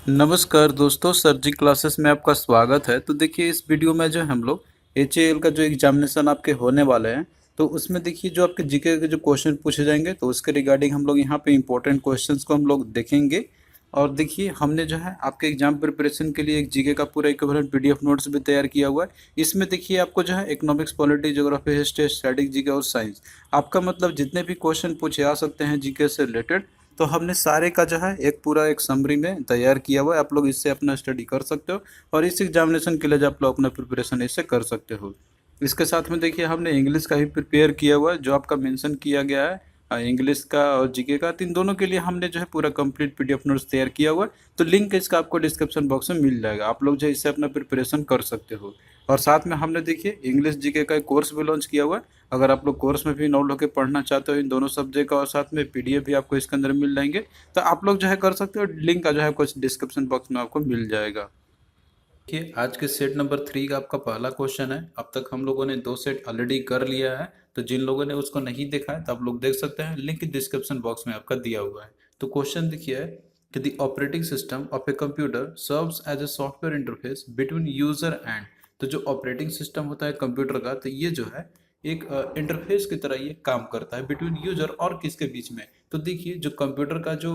नमस्कार दोस्तों, सर जी क्लासेस में आपका स्वागत है। तो देखिए इस वीडियो में जो हम लोग HAL का जो एग्जामिनेशन आपके होने वाले हैं, तो उसमें देखिए जो आपके जीके के जो क्वेश्चन पूछे जाएंगे, तो उसके रिगार्डिंग हम लोग यहाँ पे इंपॉर्टेंट क्वेश्चंस को हम लोग देखेंगे। और देखिए हमने जो है आपके एग्जाम प्रिपरेशन के लिए एक जीके का पूरा इक्विवेलेंट PDF नोट्स भी तैयार किया हुआ है। इसमें देखिए आपको जो है economics, polity, geography, history, static GK और साइंस, आपका मतलब जितने भी क्वेश्चन पूछे आ सकते हैं जीके से रिलेटेड, तो हमने सारे का जो है एक पूरा एक समरी में तैयार किया हुआ है। आप लोग इससे अपना स्टडी कर सकते हो और इस एग्जामिनेशन के लिए जो आप लोग अपना प्रिपरेशन इससे कर सकते हो। इसके साथ में देखिए हमने इंग्लिश का भी प्रिपेयर किया हुआ है, जो आपका मेंशन किया गया है। इंग्लिश का और जीके का, तीन दोनों के लिए हमने जो है पूरा कंप्लीट PDF नोट्स तैयार किया हुआ है। तो लिंक इसका आपको डिस्क्रिप्शन बॉक्स में मिल जाएगा, आप लोग जो है इससे अपना प्रिपरेशन कर सकते हो। और साथ में हमने देखिए इंग्लिश जीके का एक कोर्स भी लॉन्च किया हुआ है। अगर आप लोग कोर्स में भी इनरोल होकर पढ़ना चाहते हो इन दोनों सब्जेक्ट का, और साथ में PDF भी आपको इसके अंदर मिल जाएंगे, तो आप लोग जो है कर सकते हो। लिंक का जो है कुछ डिस्क्रिप्शन बॉक्स में आपको मिल जाएगा। देखिए आज के सेट नंबर 3 का आपका पहला क्वेश्चन है। अब तक हम लोगों ने 2 सेट ऑलरेडी कर लिया है, तो जिन लोगों ने उसको नहीं देखा है तो आप लोग देख सकते हैं, लिंक डिस्क्रिप्शन बॉक्स में आपका दिया हुआ है। तो क्वेश्चन देखिए कि the operating system of a computer serves as a software interface between user and. तो जो ऑपरेटिंग सिस्टम होता है कंप्यूटर का, तो ये जो है एक इंटरफेस की तरह ये काम करता है बिटवीन यूजर और किसके बीच में। तो देखिए जो कंप्यूटर का जो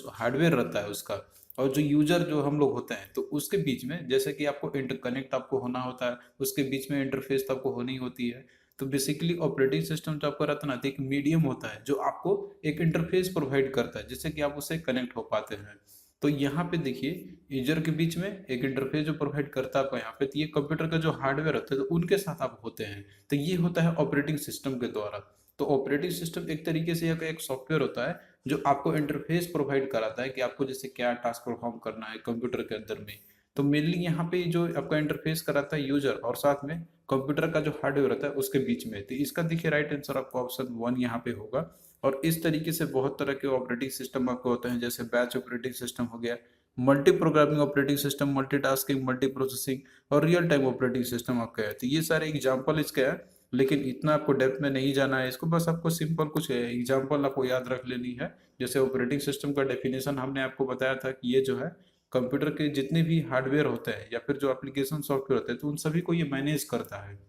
हार्डवेयर रहता है उसका, और जो यूजर जो हम लोग होते हैं, तो उसके बीच में जैसे कि आपको इंटरकनेक्ट आपको होना होता है, उसके बीच में इंटरफेस तो आपको होनी होती है। तो बेसिकली ऑपरेटिंग सिस्टम जो आपका रहता है ना, तो एक मीडियम होता है जो आपको एक इंटरफेस प्रोवाइड करता है, जिससे कि आप उससे कनेक्ट हो पाते हैं। तो यहाँ पे देखिए यूजर के बीच में एक इंटरफेस जो प्रोवाइड करता है आपको यहाँ पे, तो ये कंप्यूटर का जो हार्डवेयर होता है, तो उनके साथ आप होते हैं। तो ये होता है ऑपरेटिंग सिस्टम के द्वारा। तो ऑपरेटिंग सिस्टम एक तरीके से एक सॉफ्टवेयर होता है जो आपको इंटरफेस प्रोवाइड कराता है कि आपको जैसे क्या टास्क परफॉर्म करना है कंप्यूटर के अंदर में। तो मेनली यहाँ पे जो आपका इंटरफेस कराता है यूजर और साथ में कंप्यूटर का जो हार्डवेयर होता है उसके बीच में। तो इसका देखिए राइट आंसर आपको ऑप्शन 1 यहाँ पे होगा। और इस तरीके से बहुत तरह के ऑपरेटिंग सिस्टम आपको होते हैं, जैसे बैच ऑपरेटिंग सिस्टम हो गया, multi programming operating system, multitasking, multi processing और रियल टाइम ऑपरेटिंग सिस्टम आपका है। तो ये सारे एग्जाम्पल इसके हैं, लेकिन इतना आपको डेप्थ में नहीं जाना है इसको, बस आपको सिंपल कुछ एग्जाम्पल आपको याद रख लेनी है। जैसे ऑपरेटिंग सिस्टम का डेफिनेशन हमने आपको बताया था कि ये जो है कंप्यूटर के जितने भी हार्डवेयर होते हैं या फिर जो एप्लीकेशन सॉफ्टवेयर होते हैं, तो उन सभी को ये मैनेज करता है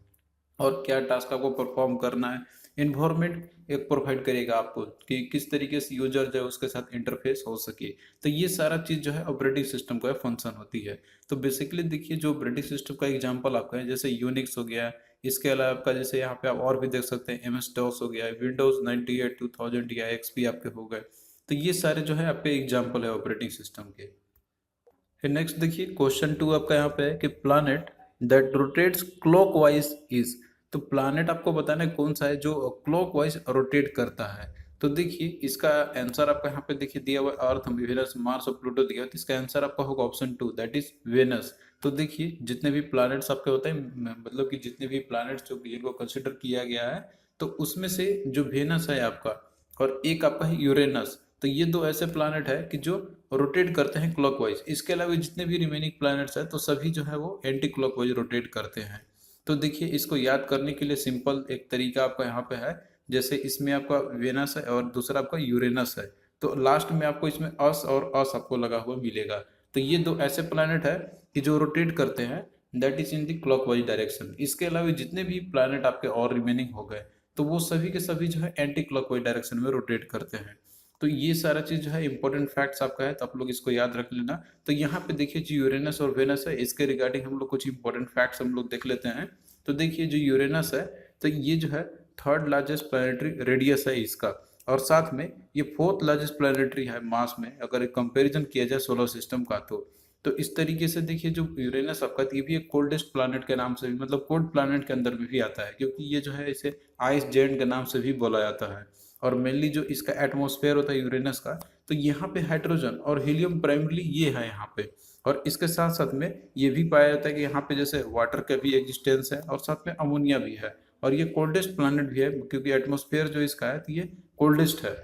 और क्या टास्क आपको परफॉर्म करना है। इन्वायरमेंट एक प्रोवाइड करेगा आपको कि किस तरीके से यूजर जो है उसके साथ इंटरफेस हो सके। तो ये सारा चीज़ जो है ऑपरेटिंग सिस्टम का फंक्शन होती है। तो बेसिकली देखिए जो ऑपरेटिंग सिस्टम का एग्जांपल आपका है, जैसे यूनिक्स हो गया, इसके अलावा आपका जैसे यहाँ पे आप और भी देख सकते हैं MS DOS हो गया, विंडोज 98 2000 या XP आपके हो गए। तो ये सारे जो है आपके एग्जाम्पल है ऑपरेटिंग सिस्टम के। फिर नेक्स्ट देखिए क्वेश्चन 2 आपका यहाँ पे है कि planet that rotates clockwise is. तो प्लानेट आपको बताना है कौन सा है जो क्लॉकवाइज रोटेट करता है। तो देखिए इसका आंसर आपका यहाँ पे देखिए दिया हुआ है, अर्थ, वेनस, मार्स और प्लूटो दिया हुआ है। तो इसका आंसर आपका होगा ऑप्शन 2, दैट इज वेनस। तो देखिए जितने भी प्लैनेट्स आपके होते हैं, मतलब कि जितने भी प्लैनेट्स जो जिनको कंसिडर किया गया है, तो उसमें से जो वेनस है आपका और एक आपका है यूरेनस, तो ये दो ऐसे प्लैनेट है कि जो रोटेट करते हैं क्लॉकवाइज। इसके अलावा जितने भी रिमेनिंग प्लैनेट्स हैं तो सभी जो है वो एंटी क्लॉकवाइज रोटेट करते हैं। तो देखिए इसको याद करने के लिए सिंपल एक तरीका आपका यहाँ पे है, जैसे इसमें आपका वेनस है और दूसरा आपका यूरेनस है, तो लास्ट में आपको इसमें अस और अस आपको लगा हुआ मिलेगा। तो ये दो ऐसे प्लैनेट है कि जो रोटेट करते हैं, that is in the clockwise direction. इसके अलावा जितने भी प्लैनेट आपके और रिमेनिंग हो गए, तो वो सभी के सभी जो है एंटी क्लॉकवाइज डायरेक्शन में रोटेट करते हैं। तो ये सारा चीज जो है इंपॉर्टेंट फैक्ट्स आपका है, तो आप लोग इसको याद रख लेना। तो यहाँ पे देखिए जो यूरेनस और वेनस है, इसके रिगार्डिंग हम लोग कुछ इंपॉर्टेंट फैक्ट्स हम लोग देख लेते हैं। तो देखिए जो यूरेनस है, तो ये जो है थर्ड लार्जेस्ट प्लैनेटरी रेडियस है इसका, और साथ में ये फोर्थ लार्जेस्ट प्लैनेटरी है मास में, अगर एक कंपैरिजन किया जाए सोलर सिस्टम का। तो इस तरीके से देखिए जो यूरेनस आपका, ये भी एक कोल्डेस्ट प्लैनेट के नाम से भी, मतलब कोल्ड प्लैनेट के अंदर में भी आता है, क्योंकि ये जो है इसे आइस जेंट के नाम से भी बोला जाता है। और मेनली जो इसका एटमॉस्फेयर होता है यूरेनस का, तो यहाँ पे हाइड्रोजन और हीलियम प्राइमरी ये है यहाँ पे। और इसके साथ साथ में ये भी पाया जाता है कि यहाँ पे जैसे वाटर का भी एग्जिस्टेंस है और साथ में अमोनिया भी है। और ये कोल्डेस्ट प्लैनेट भी है क्योंकि एटमॉस्फेयर जो इसका है, तो ये कोल्डेस्ट है।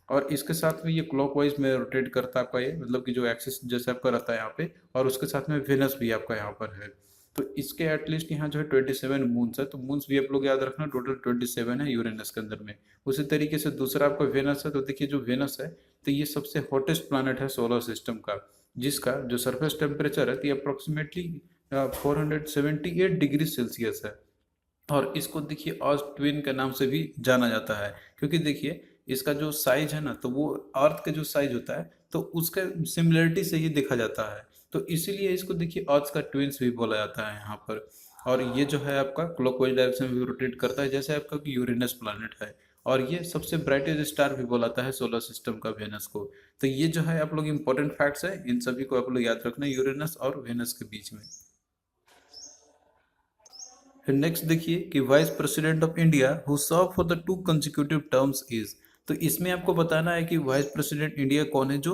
और इसके साथ में ये क्लॉकवाइज में रोटेट करता है आपका, ये मतलब कि जो एक्सिस जैसे आपका रहता है यहाँ पे, और उसके साथ में वेनस भी आपका यहाँ पर है। तो इसके एटलीस्ट यहाँ जो है 27 मून्स है, तो मून्स भी आप लोग याद रखना, टोटल 27 है यूरेनस के अंदर में। उसी तरीके से दूसरा आपका वेनस है, तो देखिए जो वेनस है, तो ये सबसे हॉटेस्ट प्लानट है सोलर सिस्टम का, जिसका जो सरफेस टेम्परेचर है ये अप्रोक्सीमेटली 478 डिग्री सेल्सियस है। और इसको देखिए अर्थ ट्विन के नाम से भी जाना जाता है, क्योंकि देखिए इसका जो साइज है ना, तो वो अर्थ का जो साइज होता है तो उसके सिमिलरिटी से ही देखा जाता है। तो इसीलिए इसको देखिए अर्थ का ट्विन्स भी बोला जाता है यहाँ पर। और ये जो है आपका क्लॉकवाइज डायरेक्शन में भी रोटेट करता है, जैसे आपका यूरेनस प्लैनेट है। और ये सबसे ब्राइटेस्ट स्टार भी बोलाता है सोलर सिस्टम का वेनस को। तो ये जो है आप लोग इंपॉर्टेंट फैक्ट्स है, इन सभी को आप लोग याद रखना यूरेनस और वेनस के बीच में। फिर नेक्स्ट देखिए कि vice president of India who serve for the 2 consecutive terms is. तो इसमें आपको बताना है कि वाइस प्रेसिडेंट इंडिया कौन है जो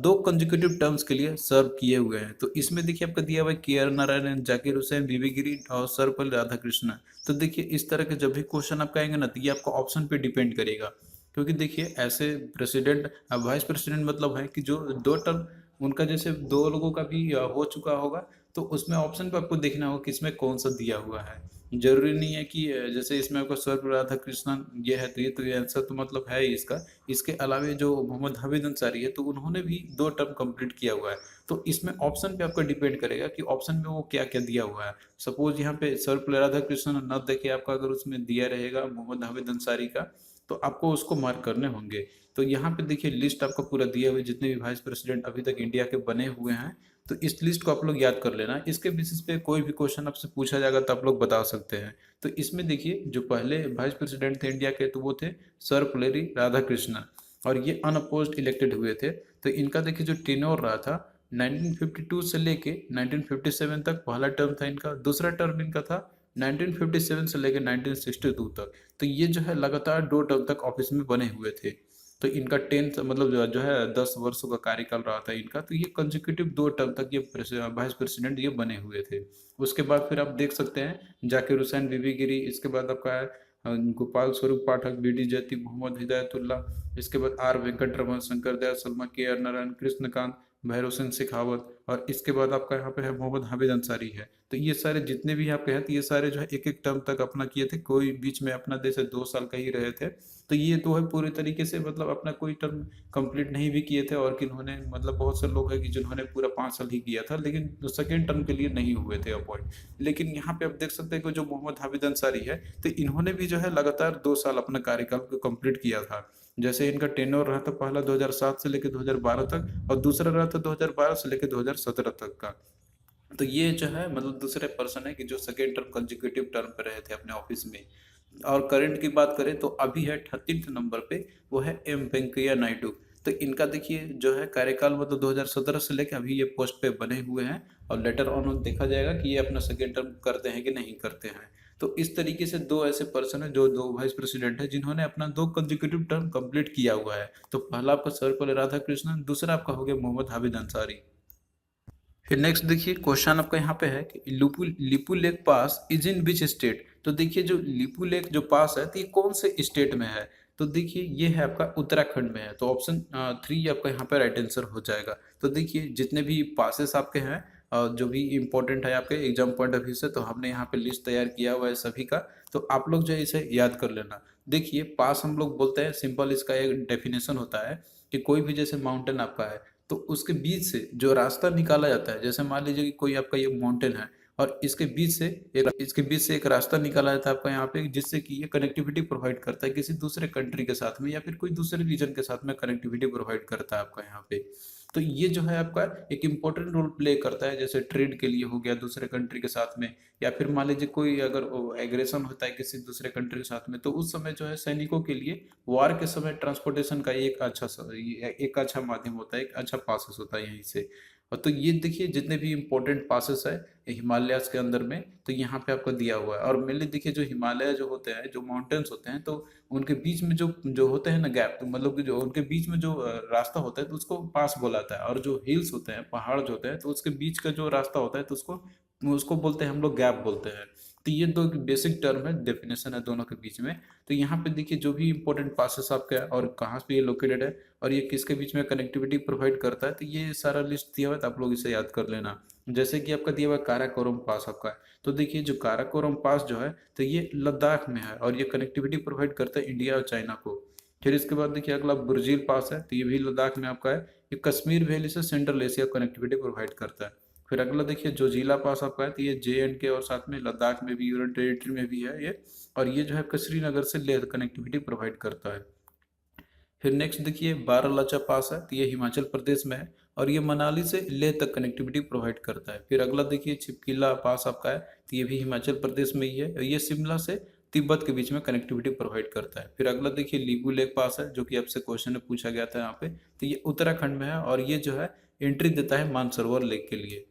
2 कंसेक्यूटिव टर्म्स के लिए सर्व किए हुए हैं। तो इसमें देखिए आपका दिया हुआ है के आर नारायणन, जाकिर हुसैन, बीबी गिरी और सर्वपल्ली राधाकृष्णन। तो देखिए इस तरह के जब भी क्वेश्चन आपका आएंगे ना, तो ये आपका ऑप्शन पे डिपेंड करेगा, क्योंकि देखिए ऐसे प्रेसिडेंट वाइस प्रेसिडेंट मतलब है कि जो 2 टर्म उनका जैसे 2 लोगों का भी हो चुका होगा, तो उसमें ऑप्शन पे आपको देखना होगा कि इसमें कौन सा दिया हुआ है। जरूरी नहीं है कि जैसे इसमें आपका सर्व राधा कृष्णन ये है, तो ये आंसर तो मतलब है ही इसका। इसके अलावा जो मोहम्मद हामिद अंसारी है, तो उन्होंने भी 2 टर्म कंप्लीट किया हुआ है। तो इसमें ऑप्शन पे आपका डिपेंड करेगा कि ऑप्शन में वो क्या क्या दिया हुआ है। सपोज यहाँ पे सर्व राधा कृष्णन न देखे आपका, अगर उसमें दिया रहेगा मोहम्मद हामिद अंसारी का, तो आपको उसको मार्क करने होंगे। तो यहाँ पे देखिए लिस्ट आपका पूरा दिया हुआ है, जितने भी वाइस प्रेसिडेंट अभी तक इंडिया के बने हुए हैं। तो इस लिस्ट को आप लोग याद कर लेना, इसके बेसिस पे कोई भी क्वेश्चन आपसे पूछा जाएगा तो आप लोग बता सकते हैं। तो इसमें देखिए जो पहले वाइस प्रेसिडेंट थे इंडिया के, तो वो थे सर्वपल्ली राधाकृष्णन, और ये अनअपोज्ड इलेक्टेड हुए थे। तो इनका देखिए जो टेन्योर रहा था 1952 से लेके 1957 तक पहला टर्म था इनका, दूसरा टर्म इनका था 1957 से लेके 1962 तक। तो ये जो है लगातार 2 टर्म तक ऑफिस में बने हुए थे। तो इनका 10 मतलब जो है 10 वर्षों का कार्यकाल रहा था इनका। तो ये कंसेक्यूटिव 2 टर्म तक ये वाइस प्रेसिडेंट ये बने हुए थे। उसके बाद फिर आप देख सकते हैं जाकिर हुसैन, बीबी गिरी, इसके बाद आपका है गोपाल स्वरूप पाठक, बी डी जयती, मोहम्मद हिदायतुल्ला, इसके बाद आर वेंकट रमन, शंकर दयाल शर्मा, के आर नारायण, कृष्णकांत, भैरव सिंह शेखावत, और इसके बाद आपका यहाँ पे है मोहम्मद हामिद अंसारी है। तो ये सारे जितने भी आपके हैं, तो ये सारे जो है एक एक टर्म तक अपना किए थे, कोई बीच में अपना जैसे 2 साल का ही रहे थे। तो ये तो है पूरे तरीके से मतलब अपना कोई टर्म कंप्लीट नहीं भी किए थे, और किन्होंने मतलब बहुत से लोग हैं कि जिन्होंने पूरा 5 साल ही किया था, लेकिन जो सेकेंड टर्म के लिए नहीं हुए थे अपॉइंट। लेकिन यहाँ पे आप देख सकते हैं कि जो मोहम्मद हामिद अंसारी है, तो इन्होंने भी जो है लगातार 2 साल अपना कार्यकाल को कंप्लीट किया था। जैसे इनका टेन्योर रहा था पहला 2007 से लेकर 2012 तक, और दूसरा रहा था 2012 से लेकर 2017 तक का। तो ये जो है मतलब दूसरे पर्सन है कि जो सेकेंड टर्म कंजिक्यूटिव टर्म पे रहे थे अपने ऑफिस में। और करंट की बात करें तो अभी है 38 नंबर पे, वो है एम वेंकैया नायडू। तो इनका देखिए जो है कार्यकाल मतलब 2017 से लेकर अभी ये पोस्ट पे बने हुए हैं, और लेटर ऑन देखा जाएगा कि ये अपना सेकेंड टर्म करते हैं कि नहीं करते हैं। तो इस तरीके से 2 ऐसे पर्सन है जो 2 वाइस प्रेसिडेंट है जिन्होंने अपना 2 कंजिक्यूटिव टर्म कंप्लीट किया हुआ है। तो पहला आपका सर्वपल्ली राधाकृष्णन, दूसरा आपका हो गया मोहम्मद हामिद अंसारी। फिर नेक्स्ट देखिए क्वेश्चन आपका यहाँ पे है कि Lipu lake pass is in which state. तो देखिए जो लिपू लेक जो पास है, तो ये कौन से स्टेट में है। तो देखिए ये है आपका उत्तराखंड में है। तो ऑप्शन 3 आपका यहाँ पे राइट आंसर हो जाएगा। तो देखिए जितने भी पासेस आपके हैं जो भी इम्पोर्टेंट है आपके एग्जाम पॉइंट ऑफ व्यू से, तो हमने यहाँ पे लिस्ट तैयार किया हुआ है सभी का। तो आप लोग जो है इसे याद कर लेना। देखिए पास हम लोग बोलते हैं, सिंपल इसका एक डेफिनेशन होता है कि कोई भी जैसे माउंटेन आपका है, तो उसके बीच से जो रास्ता निकाला जाता है, जैसे मान लीजिए कि कोई आपका ये माउंटेन है, और इसके बीच से एक रास्ता निकाला जाता है आपका यहाँ पे, जिससे कि ये कनेक्टिविटी प्रोवाइड करता है किसी दूसरे कंट्री के साथ में, या फिर कोई दूसरे रीजन के साथ में कनेक्टिविटी प्रोवाइड करता है आपका यहाँ पे। तो ये जो है आपका एक इम्पोर्टेंट रोल प्ले करता है, जैसे ट्रेड के लिए हो गया दूसरे कंट्री के साथ में, या फिर मान लीजिए कोई अगर एग्रेशन होता है किसी दूसरे कंट्री के साथ में, तो उस समय जो है सैनिकों के लिए वार के समय ट्रांसपोर्टेशन का एक अच्छा माध्यम होता है, एक अच्छा पासेस होता है यहीं से। और तो ये देखिए जितने भी इम्पोर्टेंट पासेस है हिमालयाज के अंदर में, तो यहाँ पे आपको दिया हुआ है। और मेनली देखिए जो हिमालय जो होते हैं, जो माउंटेन्स होते हैं, तो उनके बीच में जो जो होते हैं ना गैप, तो मतलब कि जो उनके बीच में जो रास्ता होता है, तो उसको पास बोलाता है। और जो हिल्स होते हैं, पहाड़ जो होते हैं, तो उसके बीच का जो रास्ता होता है, तो उसको उसको बोलते हैं हम लोग गैप बोलते हैं। तो ये 2 बेसिक टर्म है, डेफिनेशन है दोनों के बीच में। तो यहाँ पे देखिए जो भी इंपॉर्टेंट पासेस आपका है और कहाँ पे ये लोकेटेड है, और ये किसके बीच में कनेक्टिविटी प्रोवाइड करता है, तो ये सारा लिस्ट दिया हुआ है, तो आप लोग इसे याद कर लेना। जैसे कि आपका दिया हुआ है काराकोरम पास आपका है। तो देखिए जो काराकोरम पास जो है, तो ये लद्दाख में है, और ये कनेक्टिविटी प्रोवाइड करता है इंडिया और चाइना को। फिर इसके बाद देखिए अगला बुर्जील पास है, तो ये भी लद्दाख में आपका है। ये कश्मीर वैली से सेंट्रल एशिया कनेक्टिविटी प्रोवाइड करता है। फिर अगला देखिए जोजिला पास आपका है, तो ये JNK और साथ में लद्दाख में भी, यूनियन टेरिटरी में भी है ये। और ये जो है आपका श्रीनगर से लेह कनेक्टिविटी प्रोवाइड करता है। फिर नेक्स्ट देखिए बारालाचा पास है, तो ये हिमाचल प्रदेश में है और ये मनाली से लेह तक कनेक्टिविटी प्रोवाइड करता है। फिर अगला देखिए छिपकिला पास आपका है, तो ये भी हिमाचल प्रदेश में ही है और ये शिमला से तिब्बत के बीच में कनेक्टिविटी प्रोवाइड करता है। फिर अगला देखिए लीबू लेक पास है, जो कि आपसे क्वेश्चन में पूछा गया था यहाँ पे, तो ये उत्तराखंड में है और ये जो है एंट्री देता है मानसरोवर लेक के लिए।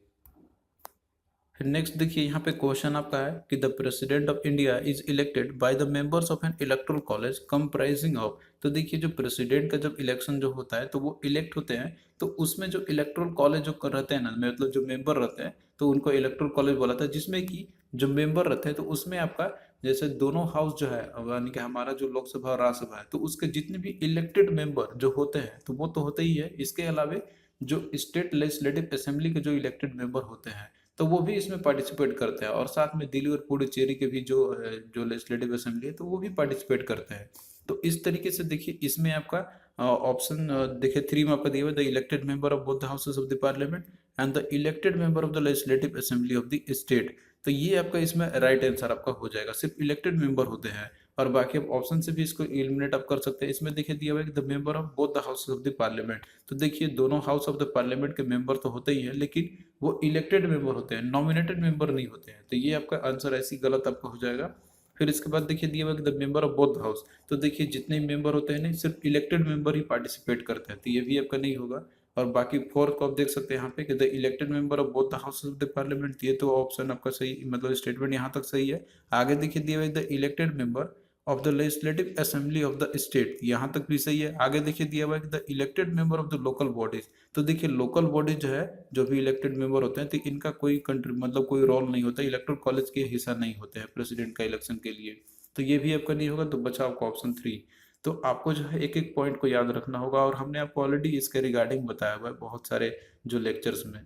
फिर नेक्स्ट देखिए यहाँ पे क्वेश्चन आपका है कि the president of India is elected by the members of N electoral college comprising of. तो देखिए जो प्रेसिडेंट का जब इलेक्शन जो होता है तो वो इलेक्ट होते हैं, तो उसमें जो इलेक्टोरल कॉलेज जो कर रहते हैं ना, मतलब जो मेंबर रहते हैं, तो उनको इलेक्टोरल कॉलेज बोला था, जिसमें कि जो मेंबर रहते हैं तो उसमें आपका जैसे दोनों हाउस जो है, यानी कि हमारा जो लोकसभा और राज्यसभा है, तो उसके जितने भी इलेक्टेड मेंबर जो होते हैं तो वो तो होते ही है। इसके अलावा जो स्टेट लेजिस्लेटिव असेंबली के जो इलेक्टेड मेंबर होते हैं तो वो भी इसमें पार्टिसिपेट करते हैं, और साथ में दिल्ली और पुडुचेरी के भी जो लेजिस्लेटिव असेंबली है तो वो भी पार्टिसिपेट करते हैं। तो इस तरीके से देखिए इसमें आपका ऑप्शन देखिए 3 में आपका दिया हुआ the elected member of both the houses of the parliament and the elected member of the legislative assembly of the state. तो ये आपका इसमें राइट आंसर आपका हो जाएगा, सिर्फ इलेक्टेड मेंबर होते हैं। और बाकी आप ऑप्शन से भी इसको एलिमिनेट आप कर सकते हैं। इसमें देखिए दिया हुआ है कि the member of both the houses of the parliament. तो देखिए दोनों हाउस ऑफ द पार्लियामेंट के मेंबर तो होते ही हैं, लेकिन वो इलेक्टेड मेंबर होते हैं, नॉमिनेटेड मेंबर नहीं होते हैं। तो ये आपका आंसर ऐसी गलत आपका हो जाएगा। फिर इसके बाद देखिए दिया हुआ कि the member of both house. तो देखिए जितने मेंबर होते हैं नहीं, सिर्फ इलेक्टेड मेंबर ही पार्टिसिपेट करते हैं, तो ये भी आपका नहीं होगा। और बाकी फोर्थ को आप देख सकते हैं यहाँ पे कि the elected member of both the houses of the parliament, ये तो ऑप्शन आपका सही, मतलब स्टेटमेंट यहाँ तक सही है। आगे देखिए दिया हुआ the elected member of the legislative assembly of the state, यहाँ तक भी सही है। आगे देखिए दिया हुआ है कि the elected member of the local bodies. तो देखिए लोकल बॉडी जो है, जो भी इलेक्टेड मेंबर होते हैं, तो इनका कोई कंट्री मतलब कोई रोल नहीं होता, इलेक्टोरल कॉलेज के हिस्सा नहीं होते हैं प्रेसिडेंट का इलेक्शन के लिए। तो ये भी आपका नहीं होगा, तो बचा आपका ऑप्शन 3। तो आपको जो है एक एक पॉइंट को याद रखना होगा, और हमने आपको ऑलरेडी इसके रिगार्डिंग बताया हुआ है बहुत सारे जो लेक्चर्स में।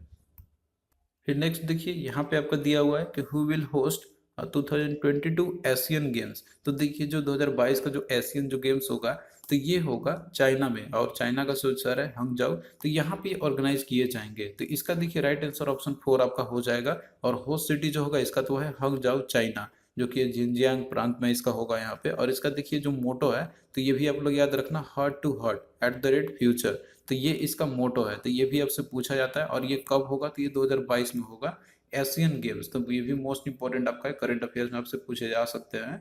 फिर नेक्स्ट देखिए यहाँ पे आपका दिया हुआ है कि who will host 2022 Asian games. तो देखिए जो 2022 का जो एशियन जो गेम्स होगा, तो ये होगा चाइना में, और चाइना का जो शहर है हंगजाओ, तो यहाँ पे ऑर्गेनाइज किए जाएंगे। तो इसका देखिए राइट आंसर ऑप्शन 4 आपका हो जाएगा। और होस्ट सिटी जो होगा इसका तो है हंगजाओ चाइना, जो कि जिनजियांग प्रांत में इसका होगा यहाँ पे। और इसका देखिए जो मोटो है, तो ये भी आप लोग याद रखना, heart to heart at the rate future. तो ये इसका मोटो है, तो ये भी आपसे पूछा जाता है। और ये कब होगा, तो ये 2022 में होगा एशियन गेम्स। तो ये भी मोस्ट इंपॉर्टेंट आपका है, करंट अफेयर्स में आपसे पूछे जा सकते हैं।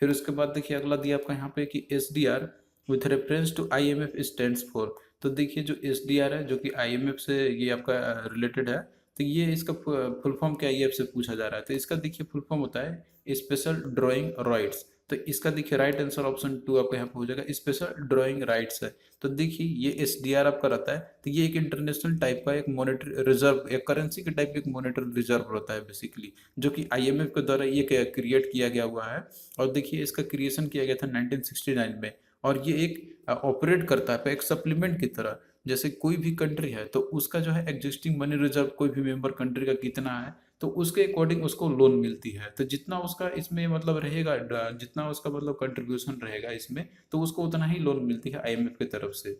फिर उसके बाद देखिए अगला दिया आपका यहाँ पे कि SDR with reference to IMF stands for. तो देखिए जो SDR है, जो कि IMF से ये आपका रिलेटेड है, तो ये इसका फुल फॉर्म क्या है, ये आपसे पूछा जा रहा है। तो इसका देखिए फुल फॉर्म होता है स्पेशल ड्राइंग राइट्स। तो इसका देखिए राइट आंसर ऑप्शन 2 आपका यहाँ पे हो जाएगा, स्पेशल ड्राइंग राइट्स है। तो देखिए ये SDR आपका रहता है, तो ये एक इंटरनेशनल टाइप का एक मॉनेटरी रिजर्व, एक करेंसी के टाइप का एक मॉनेटरी रिजर्व रहता है बेसिकली, जो कि IMF के द्वारा ये क्रिएट किया गया हुआ है। और देखिए इसका क्रिएशन किया गया था 1969 में। और ये एक ऑपरेट करता है एक सप्लीमेंट की तरह। जैसे कोई भी कंट्री है तो उसका जो है एग्जिस्टिंग मनी रिजर्व कोई भी मेंबर कंट्री का कितना है, तो उसके अकॉर्डिंग उसको लोन मिलती है। तो जितना उसका इसमें मतलब रहेगा, जितना उसका मतलब कंट्रीब्यूशन रहेगा इसमें, तो उसको उतना ही लोन मिलती है IMF की तरफ से।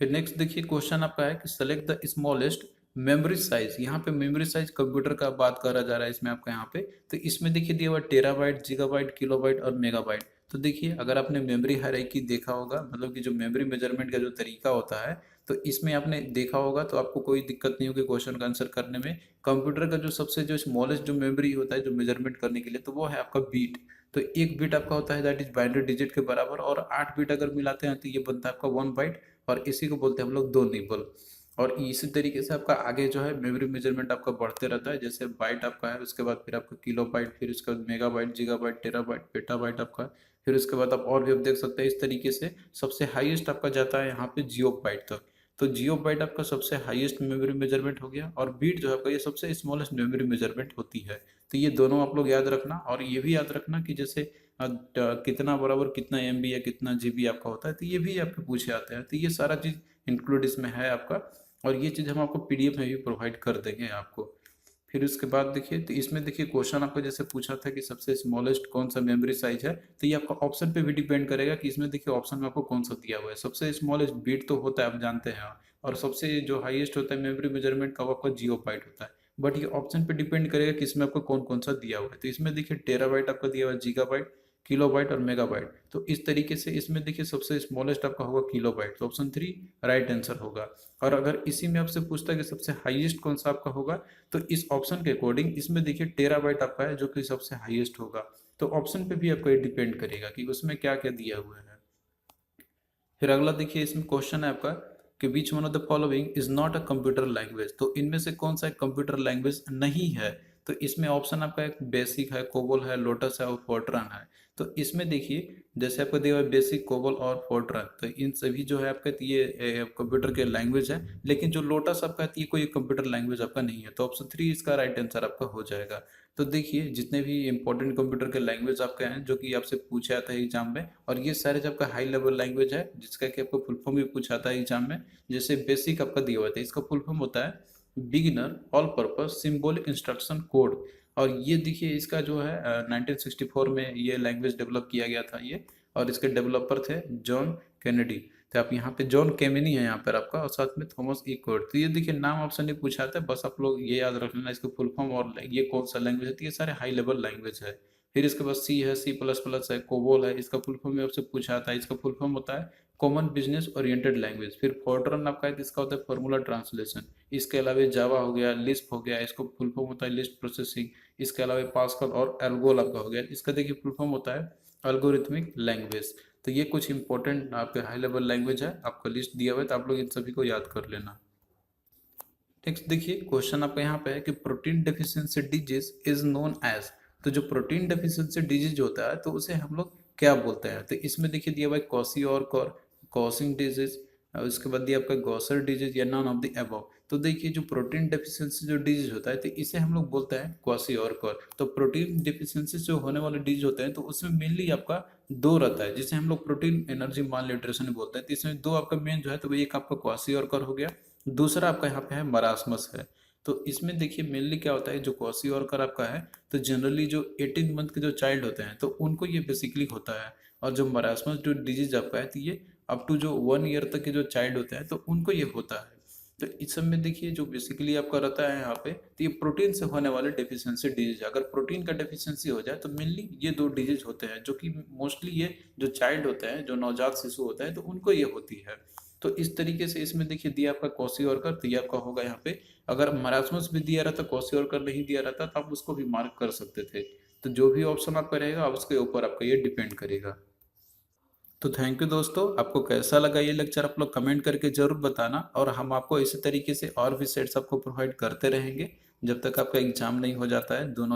फिर नेक्स्ट देखिए क्वेश्चन आपका है कि select the smallest memory size. यहाँ पे मेमोरी साइज कंप्यूटर का बात करा जा रहा है इसमें आपका यहाँ पे। तो इसमें देखिए दिया हुआ टेराबाइट, गीगाबाइट, किलोबाइट और मेगाबाइट। तो देखिए अगर आपने मेमोरी हायरार्की देखा होगा, मतलब कि जो मेमोरी मेजरमेंट का जो तरीका होता है, तो इसमें आपने देखा होगा, तो आपको कोई दिक्कत नहीं होगी क्वेश्चन का आंसर करने में। कंप्यूटर का जो सबसे जो स्मॉलेस्ट जो मेमोरी होता है जो मेजरमेंट करने के लिए, तो वो है आपका बीट। तो एक बीट आपका होता है दैट इज बाइनरी डिजिट के बराबर, और 8 बीट अगर मिलाते हैं तो ये बनता है आपका 1 बाइट। और इसी को बोलते हैं हम लोग 2 निबल। और इसी तरीके से आपका आगे जो है मेमोरी मेजरमेंट आपका बढ़ते रहता है, जैसे बाइट आपका है, उसके बाद फिर आपका किलो बाइट, फिर उसके बाद मेगाबाइट, जीगाबाइट, टेराबाइट, पेटाबाइट आपका। फिर उसके बाद आप और भी आप देख सकते हैं इस तरीके से। सबसे हाईएस्ट आपका जाता है यहाँ पे जियो बाइट तक। तो जियो बाइट आपका सबसे हाईएस्ट मेमोरी मेजरमेंट हो गया, और बीट जो है आपका ये सबसे स्मॉलेस्ट मेमोरी मेजरमेंट होती है। तो ये दोनों आप लोग याद रखना। और ये भी याद रखना कि जैसे कितना बराबर कितना MB या कितना GB आपका होता है, तो ये भी आपके पूछे आते हैं। तो ये सारा चीज़ इंक्लूड इसमें है आपका, और ये चीज़ हम आपको PDF में भी प्रोवाइड कर देंगे आपको। फिर उसके बाद देखिए, तो इसमें देखिए क्वेश्चन आपको जैसे पूछा था कि सबसे स्मॉलेस्ट कौन सा मेमोरी साइज है, तो ये आपका ऑप्शन पे भी डिपेंड करेगा कि इसमें देखिए ऑप्शन में आपको कौन सा दिया हुआ है। सबसे स्मॉलेस्ट बिट तो होता है, आप जानते हैं, और सबसे जो हाईएस्ट होता है मेमोरी मेजरमेंट का वो आपका जियो बाइट होता है। बट ये ऑप्शन पे डिपेंड करेगा कि इसमें आपको कौन कौन सा दिया हुआ है। तो इसमें देखिए टेराबाइट आपका दिया हुआ है, गीगाबाइट, किलोबाइट और मेगाबाइट। तो इस तरीके से इसमें देखिए सबसे स्मॉलेस्ट आपका होगा किलोबाइट, तो ऑप्शन 3 राइट आंसर होगा। और अगर इसी में आपसे पूछता है कि सबसे हाईएस्ट कौन सा आपका होगा, तो इस ऑप्शन के अकॉर्डिंग इसमें देखिए टेराबाइट आपका है जो कि सबसे हाईएस्ट होगा। तो ऑप्शन पे भी आपको ये डिपेंड करेगा कि उसमें क्या क्या दिया हुआ है। फिर अगला देखिए, इसमें क्वेश्चन है आपका कि which one of the following is not a computer language, तो इनमें से कौन सा एक कंप्यूटर लैंग्वेज नहीं है। तो इसमें ऑप्शन आपका एक बेसिक है, कोबोल है, लोटस है और फोर्ट्रन है। तो इसमें देखिए जैसे आपको दिया हुआ है बेसिक, कोबोल और फोर्ट्रन, तो इन सभी जो है आपका तो ये कंप्यूटर के लैंग्वेज है। लेकिन जो लोटस आपका है तो ये कोई कंप्यूटर लैंग्वेज आपका नहीं है। तो ऑप्शन 3 इसका राइट आंसर आपका हो जाएगा। तो देखिए जितने भी इंपॉर्टेंट कंप्यूटर के लैंग्वेज आपके हैं जो कि आपसे पूछा जाता है एग्जाम में, और ये सारे जो आपका हाई लेवल लैंग्वेज है जिसका कि आपको फुल फॉर्म भी पूछा था एग्जाम में। जैसे बेसिक आपका दिया हुआ था, इसका फुल फॉर्म होता है beginner all purpose symbolic instruction code. और ये देखिए इसका जो है 1964 में ये लैंग्वेज डेवलप किया गया था ये। और इसके डेवलपर थे जॉन कैनेडी। तो आप यहाँ पे जॉन केमिनी है यहाँ पर आपका, और साथ में थॉमस ई कोड। तो ये देखिए नाम ऑप्शन नहीं पूछा था, बस आप लोग ये याद रख लेना इसके फुल फॉर्म और ये कौन सा लैंग्वेज है। तो ये सारे हाई लेवल लैंग्वेज है। फिर इसके बाद सी है, सी प्लस प्लस है, कोबोल है, इसका फुल फॉर्म आपसे पूछा था, इसका फुल फॉर्म होता है कॉमन बिजनेस ओरिएंटेड लैंग्वेज। फिर फोर्ट्रन आपका है तो इसका होता है फॉर्मूला ट्रांसलेशन। इसके अलावा जावा हो गया, लिस्प हो गया, इसको फुल फॉर्म होता है लिस्ट प्रोसेसिंग। इसके अलावा पास्कल और एल्गोल आपका हो गया, इसका देखिए फुल फॉर्म होता है अल्गोरिथमिक लैंग्वेज। तो ये कुछ इंपॉर्टेंट आपके हाई लेवल लैंग्वेज है, आपका लिस्ट दिया हुआ है, तो आप लोग इन सभी को याद कर लेना। नेक्स्ट देखिए क्वेश्चन आपका यहाँ पे है कि protein deficiency disease is known as, तो जो प्रोटीन डेफिशिएंसी डिजीज होता है तो उसे हम लोग क्या बोलते हैं। तो इसमें देखिए दिया हुआ है कॉसी और कॉसिंग डिजीज, और उसके बाद दिया आपका गॉसर डिजीज या नॉन ऑफ द अबव। तो देखिए जो प्रोटीन डेफिशिएंसी जो डिजीज होता है तो इसे हम लोग बोलते हैं क्वासी और कॉर। तो प्रोटीन डेफिशिएंसी जो होने वाले डिजीज होते हैं तो उसमें मेनली आपका दो रहता है, जिसे हम लोग प्रोटीन एनर्जी माल न्यूट्रिशन बोलते हैं। तो इसमें दो आपका मेन जो है तो एक आपका क्वासी और कॉर हो गया, दूसरा आपका यहाँ पे है मरासमस है। तो इसमें देखिए मेनली क्या होता है, जो क्वासी ऑर्कर आपका है तो जनरली जो 18 मंथ के जो चाइल्ड होते हैं तो उनको ये बेसिकली होता है। और जो मरासमस जो डिजीज आपका है तो ये अप टू जो 1 ईयर तक के जो चाइल्ड होते हैं तो उनको ये होता है। तो इस सब में देखिए जो बेसिकली आपका रहता है यहाँ पे, तो ये प्रोटीन से होने वाले डिफिशियंसी डिजीज, अगर प्रोटीन का डिफिशियंसी हो जाए तो मेनली ये दो डिजीज होते हैं, जो कि मोस्टली ये जो चाइल्ड होते हैं, जो नवजात शिशु होता है तो उनको ये होती है। तो इस तरीके से इसमें देखिए दिया आपका कॉसी ऑर्कर, तो ये आपका होगा यहाँ पे। अगर मरासमस भी दिया रहता, कॉसी ऑर्कर नहीं दिया रहता तो आप उसको भी मार्क कर सकते थे। तो जो भी ऑप्शन आपका रहेगा आप उसके ऊपर आपका ये डिपेंड करेगा। तो थैंक यू दोस्तों, आपको कैसा लगा ये लेक्चर आप लोग कमेंट करके जरूर बताना, और हम आपको इसी तरीके से और भी सेट्स आपको प्रोवाइड करते रहेंगे जब तक आपका एग्जाम नहीं हो जाता है दोनों